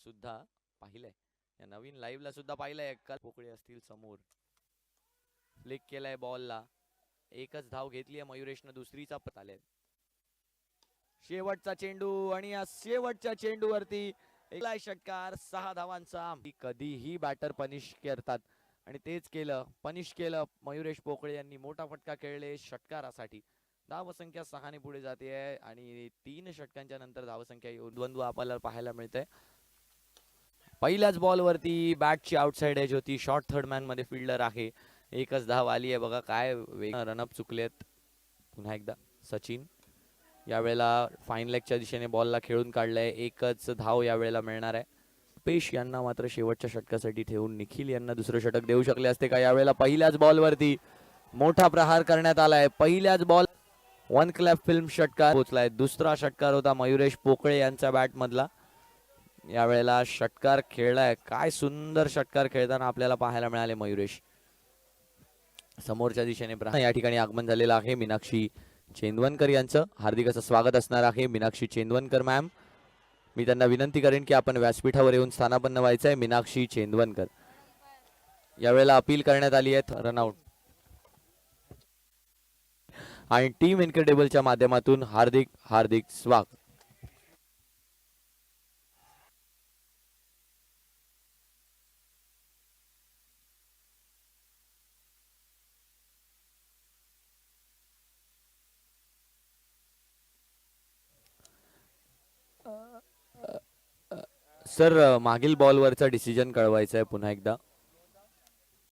सुद्धा पाहिलंय, या नवीन लाईव्हला सुद्धा पाहिलंय. एका पोकळी असतील समोर, फ्लिक केलाय बॉलला. एकच धाव घेतली आहे मयुरेशनं, दुसरीचा पत आले. शेवटचा चेंडू आणि या शेवटच्या चेंडूवरती एकला षटकार, 6 धावांचा. कधीही बॅटर पनिश करतात आणि तेच केलं, पनिश केलं. मयुरेश पोकळे यांनी मोठा फटका खेळले षटकारासाठी. धावसंख्या 6 ने पुढे जाते आहे आणि 3 षटकांच्या नंतर धावसंख्या द्वंद्व आपल्याला पाहायला मिळते. पहिल्याच बॉलवरती बॅटची आउटसाइड एज होती. शॉर्ट थर्ड मॅन मध्ये फिल्डर आहे. एकच धाव आली आहे बघा. काय रनअप चुकलेत. पुन्हा एकदा सचिन यावेळेला फाईन लेगच्या दिशेने बॉलला खेळून काढलाय. एकच धाव यावेळेला मिळणार आहे. पेश यांना मात्र शेवटच्या षटकासाठी ठेवून निखिल यांना दुसरं षटक देऊ शकले असते का. यावेळेला पहिल्याच बॉलवरती मोठा प्रहार करण्यात आलाय. पहिल्याच बॉल वन क्लॅप फिल्म षटकार पोहोचलाय. दुसरा षटकार होता मयुरेश पोकळे यांच्या बॅट मधला. यावेळेला षटकार खेळलाय. काय सुंदर षटकार खेळताना आपल्याला पाहायला मिळाले मयुरेश. समोरच्या दिशेने या ठिकाणी आगमन झालेलं आहे मीनाक्षी चेंदवनकर यांचं. हार्दिक असं स्वागत असणार आहे मीनाक्षी चेंदवनकर मॅम. मी त्यांना विनंती करेन की आपण व्यासपीठावर येऊन स्थानापन्न व्हायचं आहे. मीनाक्षी चेंदवनकर यावेळेला अपील करण्यात आली आहे रनआउट. आणि टीम इनक्रेडिबलच्या माध्यमातून हार्दिक हार्दिक स्वागत. सर मागील बॉलवरचा डिसिजन कळवायचा आहे पुन्हा एकदा.